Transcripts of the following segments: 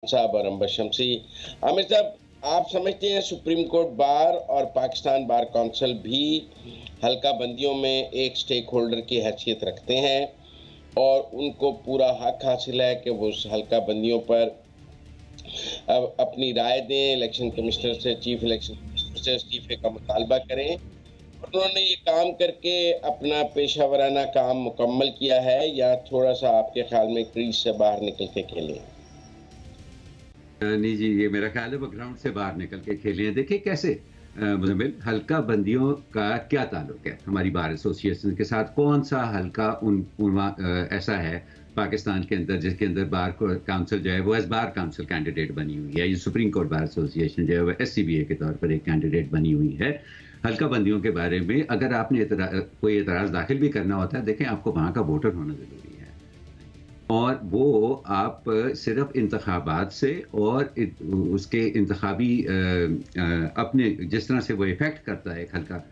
साहब और अंबर शमसी। आमिर साहब, आप समझते हैं सुप्रीम कोर्ट बार और पाकिस्तान बार काउंसिल भी हल्का बंदियों में एक स्टेक होल्डर की हैसियत रखते हैं और उनको पूरा हक हासिल है कि वो उस हल्का बंदियों पर अब अपनी राय दें, इलेक्शन कमिश्नर से, चीफ इलेक्शन कमिश्नर से इस्तीफे का मुतालबा करें। उन्होंने ये काम करके अपना पेशावराना काम मुकम्मल किया है या थोड़ा सा आपके ख्याल में क्रीज से बाहर निकल के खेले? नहीं जी, ये मेरा ख्याल है वो ग्राउंड से बाहर निकल के खेले हैं। देखिए कैसे मुजम्मिल, हल्का बंदियों का क्या ताल्लुक है हमारी बार एसोसिएशन के साथ? कौन सा हल्का ऐसा है पाकिस्तान के अंदर जिसके अंदर बार काउंसिल जो है वो एज बार काउंसिल कैंडिडेट बनी हुई है? ये सुप्रीम कोर्ट बार एसोसिएशन जो है वो SCBA के तौर पर एक कैंडिडेट बनी हुई है। हल्का बंदियों के बारे में अगर आपने कोई एतराज़ दाखिल भी करना होता है, देखें आपको वहाँ का वोटर होना ज़रूरी है और वो आप सिर्फ इंतखाबात से और उसके इंतखाबी अपने जिस तरह से वो इफ़ेक्ट करता है एक हल्का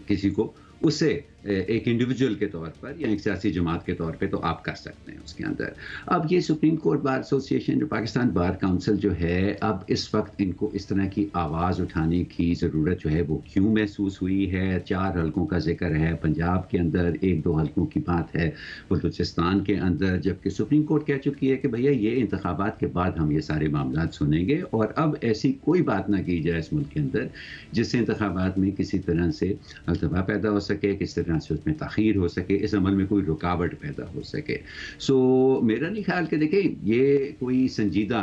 किसी को, उससे एक इंडिविजुअल के तौर पर या एक सियासी जमात के तौर पे तो आप कर सकते हैं उसके अंदर। अब ये सुप्रीम कोर्ट बार एसोसिएशन जो पाकिस्तान बार काउंसिल जो है, अब इस वक्त इनको इस तरह की आवाज़ उठाने की ज़रूरत जो है वो क्यों महसूस हुई है? 4 हल्कों का जिक्र है पंजाब के अंदर, 1-2 हल्कों की बात है बलूचिस्तान के अंदर, जबकि सुप्रीम कोर्ट कह चुकी है कि भैया ये इंतखाबात के बाद हम ये सारे मामला सुनेंगे और अब ऐसी कोई बात ना की जाए इस मुल्क के अंदर जिससे इंतखाबात में किसी तरह से अल्तबा पैदा हो सके, किसी तरह से उसमें ताख़ीर हो सके, इस अमल में कोई रुकावट पैदा हो सके। सो मेरा नहीं ख्याल कि देखिए ये कोई संजीदा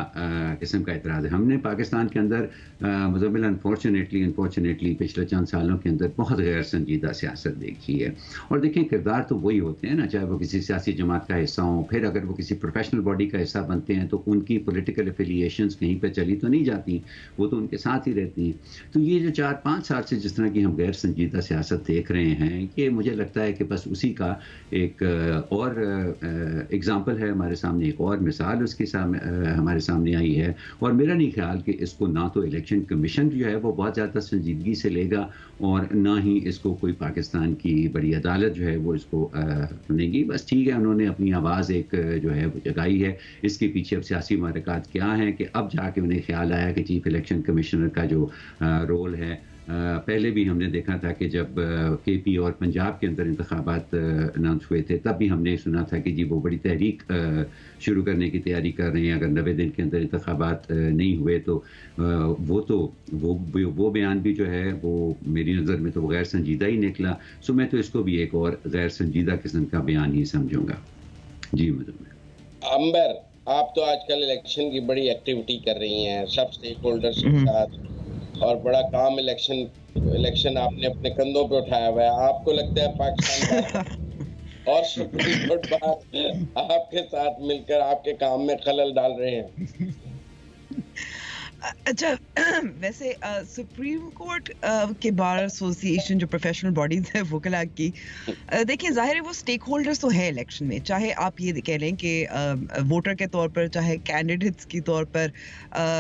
किस्म का एतराज़ है। हमने पाकिस्तान के अंदर मुज़म्मिल अनफॉर्चुनेटली पिछले चंद सालों के अंदर बहुत गैर संजीदा सियासत देखी है। और देखें किरदार तो वही होते हैं ना, चाहे वो किसी सियासी जमात का हिस्सा हों, फिर अगर वो किसी प्रोफेशनल बॉडी का हिस्सा बनते हैं तो उनकी पॉलिटिकल एफिलिएशंस कहीं पर चली तो नहीं जाती, वो तो उनके साथ ही रहती हैं। तो ये जो 4-5 साल से जिस तरह की हम गैर संजीदा सियासत देख रहे हैं, ये मुझे लगता है कि बस उसी का एक और एग्जाम्पल है हमारे सामने, एक और मिसाल उसके हमारे सामने आई है। और मेरा नहीं ख्याल कि इसको ना तो इलेक्शन कमीशन जो है वो बहुत ज़्यादा संजीदगी से लेगा और ना ही इसको कोई पाकिस्तान की बड़ी अदालत जो है वो इसको सुनेगी। बस ठीक है, उन्होंने अपनी आवाज़ एक जो है वो जगाई है। इसके पीछे अब सियासी महरक़ात क्या हैं कि अब जाके उन्हें ख्याल आया कि चीफ इलेक्शन कमिश्नर का जो रोल है, पहले भी हमने देखा था कि जब KP और पंजाब के अंदर इंतखाबात अनाउंस हुए थे तब भी हमने सुना था कि जी वो बड़ी तहरीक शुरू करने की तैयारी कर रहे हैं अगर 90 दिन के अंदर इंतखाबात नहीं हुए तो। वो बयान भी जो है वो मेरी नज़र में तो गैर संजीदा ही निकला। सो मैं तो इसको भी एक और गैर संजीदा किस्म का बयान ही समझूंगा। जी अंबर, आप तो आजकल इलेक्शन की बड़ी एक्टिविटी कर रही हैं सब स्टेक होल्डर्स के साथ और बड़ा काम इलेक्शन आपने अपने कंधों पे उठाया हुआ है। आपको लगता है पाकिस्तान और सुप्रीम कोर्ट बार आपके साथ मिलकर आपके काम में खलल डाल रहे हैं? अच्छा, वैसे सुप्रीम कोर्ट के बार एसोसिएशन जो प्रोफेशनल बॉडीज है वोकला की, देखिए जाहिर है वो स्टेक होल्डर्स तो है इलेक्शन में, चाहे आप ये कह लें कि वोटर के तौर पर, चाहे कैंडिडेट्स के तौर पर,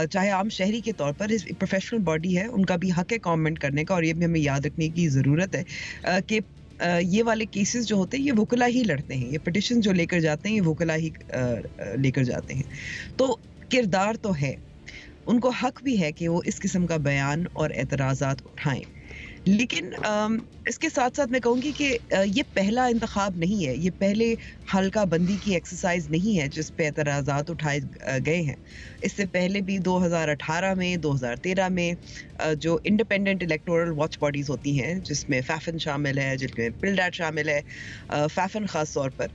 चाहे आम शहरी के तौर पर, प्रोफेशनल बॉडी है, उनका भी हक है कमेंट करने का। और ये भी हमें याद रखने की ज़रूरत है कि ये वाले केसेस जो होते हैं ये वोकला ही लड़ते हैं, ये पिटिशन जो लेकर जाते हैं ये वोकला ही लेकर जाते हैं। तो किरदार तो है, उनको हक भी है कि वो इस किस्म का बयान और एतराज़ात उठाएं। लेकिन इसके साथ साथ मैं कहूँगी कि ये पहला इंतखाब नहीं है, ये पहले हल्का बंदी की एक्सरसाइज नहीं है जिस पे एतराज़ात उठाए गए हैं। इससे पहले भी 2018 में, 2013 में जो इंडिपेंडेंट इलेक्टोरल वॉच बॉडीज़ होती हैं जिसमें फैफन शामिल है, जिसमें पिलडैट शामिल है, फैफन ख़ास तौर पर,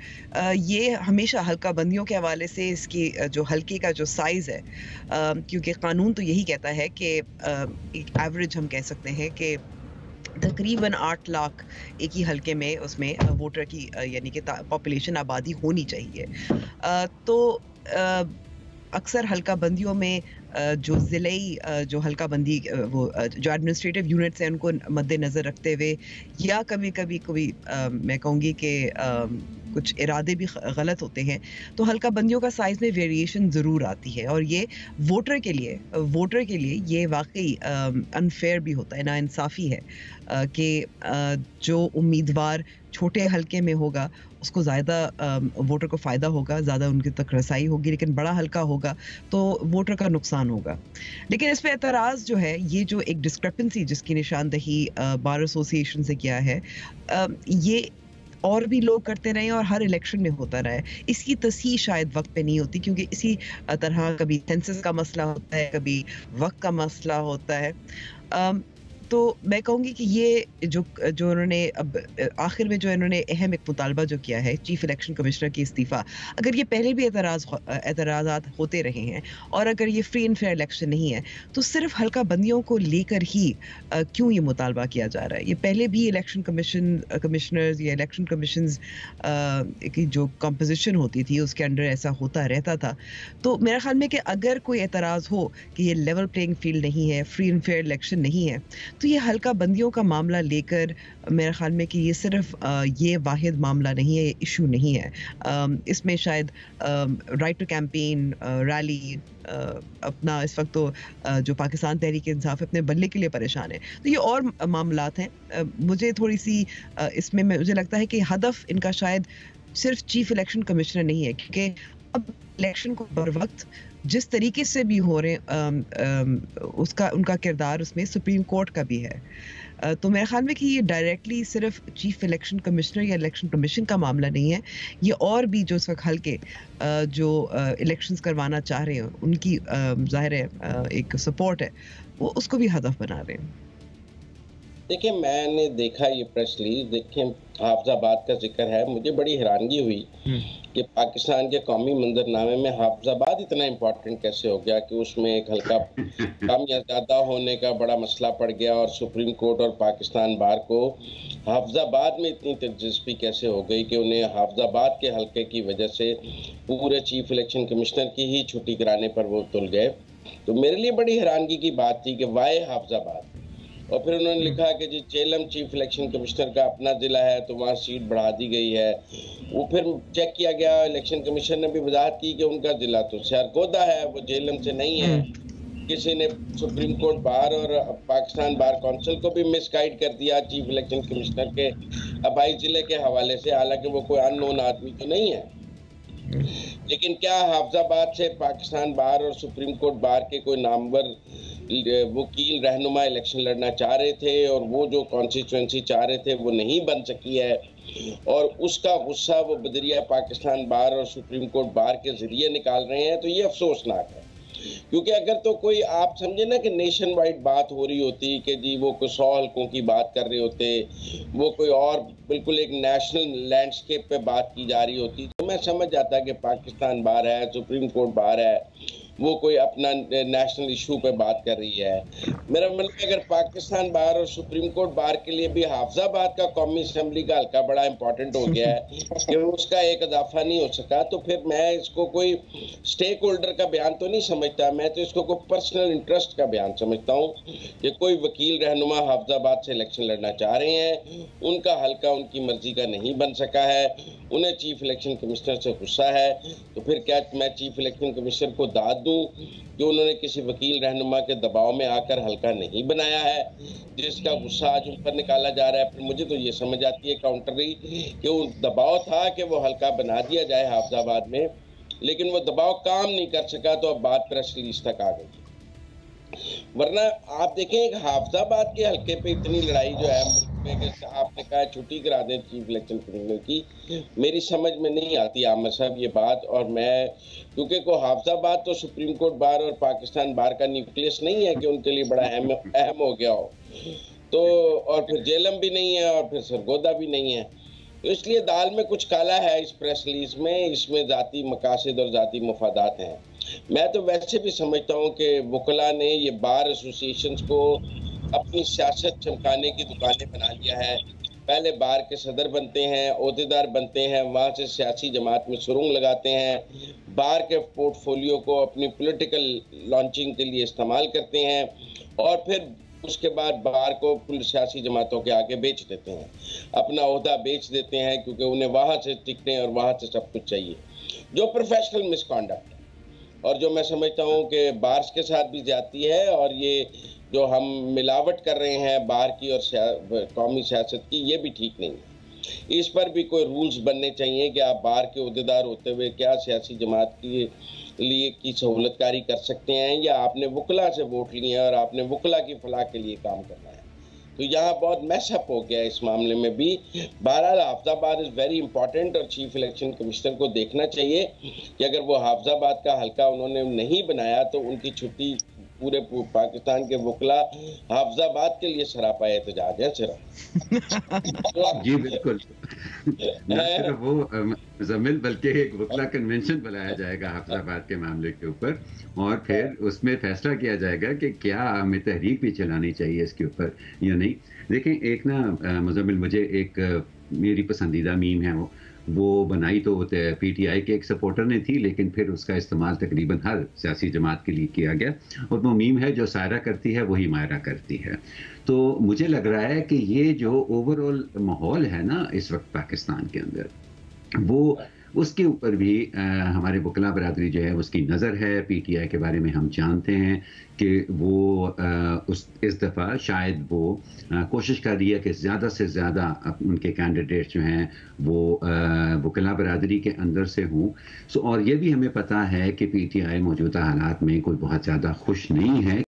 ये हमेशा हल्का बंदियों के हवाले से इसकी जो हल्के का जो साइज़ है, क्योंकि कानून तो यही कहता है कि एक एवरेज हम कह सकते हैं कि तकरीबन 8 लाख एक ही हल्के में उसमें वोटर की यानी कि पॉपुलेशन आबादी होनी चाहिए। तो अक्सर हल्का बंदियों में जो ज़िले जो हल्का बंदी वो जो एडमिनिस्ट्रेटिव यूनिट्स हैं उनको मद्देनज़र रखते हुए या कभी मैं कहूँगी कि कुछ इरादे भी गलत होते हैं तो हल्का बंदियों का साइज़ में वेरिएशन ज़रूर आती है। और ये वोटर के लिए ये वाकई अनफेयर भी होता है, नाइंसाफ़ी है कि जो उम्मीदवार छोटे हल्के में होगा उसको ज़्यादा वोटर को फ़ायदा होगा, ज़्यादा उनके तक रसाई होगी, लेकिन बड़ा हल्का होगा तो वोटर का नुकसान होगा। लेकिन इस पे एतराज़ जो है, ये जो एक डिस्क्रिपेंसी जिसकी निशानदही बार एसोसिएशन से किया है, ये और भी लोग करते रहे और हर इलेक्शन में होता रहा है। इसकी तस्हीह शायद वक्त पे नहीं होती, क्योंकि इसी तरह कभी सेंसस का मसला होता है, कभी वक्त का मसला होता है। तो मैं कहूँगी कि ये जो उन्होंने अब आखिर में जो इन्होंने अहम एक मुतालबा जो किया है, चीफ इलेक्शन कमिश्नर की इस्तीफ़ा, अगर ये पहले भी एतराज़ात होते रहे हैं और अगर ये फ्री एंड फेयर इलेक्शन नहीं है, तो सिर्फ हल्का बंदियों को लेकर ही क्यों ये मुतालबा किया जा रहा है? ये पहले भी इलेक्शन कमिश्नर्स या इलेक्शन कमीशंस की जो कंपोजिशन होती थी उसके अंडर ऐसा होता रहता था। तो मेरा ख्याल में कि अगर कोई एतराज़ हो कि ये लेवल प्लेइंग फील्ड नहीं है, फ्री एंड फेयर इलेक्शन नहीं है, तो ये हल्का बंदियों का मामला लेकर मेरे ख्याल में कि ये सिर्फ ये वाहिद मामला नहीं है, ये इशू नहीं है। इसमें शायद राइट टू कैंपेन, रैली, अपना इस वक्त तो जो पाकिस्तान तहरीक इंसाफ अपने बल्ले के लिए परेशान है, तो ये और मामलात हैं। मुझे थोड़ी सी इसमें मुझे लगता है कि हदफ इनका शायद सिर्फ चीफ इलेक्शन कमिश्नर नहीं है, क्योंकि अब इलेक्शन को बर वक्त जिस तरीके से भी हो रहे उसका उनका किरदार उसमें सुप्रीम कोर्ट का भी है। तो मेरे ख्याल में कि ये डायरेक्टली सिर्फ चीफ इलेक्शन कमिश्नर या इलेक्शन कमीशन का मामला नहीं है, ये और भी जो इस वक्त हल्के जो इलेक्शंस करवाना चाह रहे हैं उनकी जाहिर है एक सपोर्ट है, वो उसको भी हदफ बना रहे हैं। देखिए, मैंने देखा ये प्रेस रिलीज, देखिए हाफिजाबाद का जिक्र है, मुझे बड़ी हैरानगी हुई कि पाकिस्तान के कौमी मंजरनामे में हाफिजाबाद इतना इम्पोर्टेंट कैसे हो गया कि उसमें एक हल्का कम या ज़्यादा होने का बड़ा मसला पड़ गया, और सुप्रीम कोर्ट और पाकिस्तान बार को हाफिजाबाद में इतनी दिलचस्पी कैसे हो गई कि उन्हें हाफिजाबाद के हल्के की वजह से पूरे चीफ इलेक्शन कमिश्नर की ही छुट्टी कराने पर वो तुल गए। तो मेरे लिए बड़ी हैरानगी की बात थी कि वाई हाफिजाबाद। और फिर उन्होंने लिखा कि जी जेलम चीफ इलेक्शन कमिश्नर का अपना ज़िला है तो वहाँ सीट बढ़ा दी गई है। वो फिर चेक किया गया, इलेक्शन कमीशन ने भी वजाहत की कि उनका ज़िला तो सरगोदा है, वो जेलम से नहीं है। किसी ने सुप्रीम कोर्ट बार और पाकिस्तान बार काउंसिल को भी मिसगाइड कर दिया चीफ इलेक्शन कमिश्नर के आबाई ज़िले के हवाले से, हालांकि वो कोई अननोन आदमी तो नहीं है। लेकिन क्या हाफिजाबाद से पाकिस्तान बार और सुप्रीम कोर्ट बार के कोई नामवर वकील रहनुमा इलेक्शन लड़ना चाह रहे थे, और वो जो कॉन्स्टिट्यूंसी चाह रहे थे वो नहीं बन सकी है, और उसका गुस्सा वो बदरिया पाकिस्तान बार और सुप्रीम कोर्ट बार के जरिए निकाल रहे हैं। तो ये अफसोसनाक है, क्योंकि अगर तो कोई आप समझे ना कि नेशन वाइड बात हो रही होती कि जी वो कोई 100 हल्कों की बात कर रहे होते, वो कोई और बिल्कुल एक नेशनल लैंडस्केप पे बात की जा रही होती, तो मैं समझ जाता कि पाकिस्तान बार है, सुप्रीम कोर्ट बार है, वो कोई अपना नेशनल इशू पे बात कर रही है। मेरा मतलब अगर पाकिस्तान बार और सुप्रीम कोर्ट बार के लिए भी हाफिजाबाद का कौमी असम्बली का हल्का बड़ा इंपॉर्टेंट हो गया है कि उसका एक इजाफा नहीं हो सका, तो फिर मैं इसको कोई स्टेक होल्डर का बयान तो नहीं समझता, मैं तो इसको कोई पर्सनल इंटरेस्ट का बयान समझता हूँ कि कोई वकील रहनुमा हाफिजाबाद से इलेक्शन लड़ना चाह रहे हैं, उनका हल्का उनकी मर्जी का नहीं बन सका है, उन्हें चीफ इलेक्शन कमिश्नर से गुस्सा है। तो फिर क्या मैं चीफ इलेक्शन कमिश्नर को दाद दूं कि उन्होंने किसी वकील रहनुमा के दबाव में आकर हल्का नहीं बनाया है, जिसका गुस्सा आज उन पर निकाला जा रहा है? फिर मुझे तो ये समझ आती है काउंटरी कि वो दबाव था कि वो हल्का बना दिया जाए हाफिजाबाद में, लेकिन वो दबाव काम नहीं कर सका, तो अब बात प्रेस रिलीज तक आ गई। वरना आप देखें एक हाफिजाबाद के हल्के पे इतनी लड़ाई जो है मुल्क में, कि आपने कहा छुट्टी करा दें चीफ इलेक्शन कमिश्नर की, मेरी समझ में नहीं आती आमिर साहब ये बात। और मैं क्योंकि को हाफिजाबाद तो सुप्रीम कोर्ट बार और पाकिस्तान बार का न्यूक्लियस नहीं है कि उनके लिए बड़ा अहम हो गया हो, तो और फिर जेलम भी नहीं है और फिर सरगोदा भी नहीं है, तो इसलिए दाल में कुछ काला है इस प्रेस रिलीज में। इसमें जाती मकासद और जाती मफादात हैं। मैं तो वैसे भी समझता हूँ कि वकला ने ये बार एसोसिएशंस को अपनी सियासत चमकाने की दुकानें बना लिया है। पहले बार के सदर बनते हैं, ओहदेदार बनते हैं, वहाँ से सियासी जमात में सुरंग लगाते हैं, बार के पोर्टफोलियो को अपनी पॉलिटिकल लॉन्चिंग के लिए इस्तेमाल करते हैं, और फिर उसके बाद बार को सियासी जमातों के आगे बेच देते हैं, अपना ओहदा बेच देते हैं, क्योंकि उन्हें वहाँ से टिकटें और वहाँ से सब कुछ चाहिए, जो प्रोफेशनल मिसकॉन्डक्ट और जो मैं समझता हूँ कि बार्स के साथ भी जाती है। और ये जो हम मिलावट कर रहे हैं बार की और कौमी सियासत की, ये भी ठीक नहीं है। इस पर भी कोई रूल्स बनने चाहिए कि आप बार के अहदेदार होते हुए क्या सियासी जमात के लिए की सहूलतकारी कर सकते हैं, या आपने वकला से वोट लिए हैं और आपने वकला की फलाह के लिए काम करना है। तो यहाँ बहुत मैसअप हो गया इस मामले में भी। बहरहाल हाफिजाबाद इज़ वेरी इंपॉर्टेंट और चीफ इलेक्शन कमिश्नर को देखना चाहिए कि अगर वो हाफिजाबाद का हल्का उन्होंने नहीं बनाया तो उनकी छुट्टी पूरे पाकिस्तान के वकला हाफिजाबाद के लिए सरापा एहतजाज है सिर्फ। जी बिल्कुल। न सिर्फ वो मुजम्मिल, बल्कि एक वकला कन्वेंशन बुलाया जाएगा हाफिजाबाद के मामले के ऊपर, और फिर उसमें फैसला किया जाएगा कि क्या हमें तहरीक भी चलानी चाहिए इसके ऊपर या नहीं। देखें, एक ना मुजम्मिल, मुझे एक मेरी पसंदीदा मीम है, वो बनाई तो पीटीआई के एक सपोर्टर ने थी, लेकिन फिर उसका इस्तेमाल तकरीबन हर सियासी जमात के लिए किया गया, और वो मीम है, जो सायरा करती है वही मायरा करती है। तो मुझे लग रहा है कि ये जो ओवरऑल माहौल है ना इस वक्त पाकिस्तान के अंदर, वो उसके ऊपर भी हमारे वकला बरादरी जो है उसकी नज़र है। पीटीआई के बारे में हम जानते हैं कि वो इस दफ़ा शायद वो कोशिश कर रही है कि ज़्यादा से ज़्यादा उनके कैंडिडेट जो हैं वो वकला बरादरी के अंदर से हों। और ये भी हमें पता है कि पीटीआई मौजूदा हालात में कोई बहुत ज़्यादा खुश नहीं है।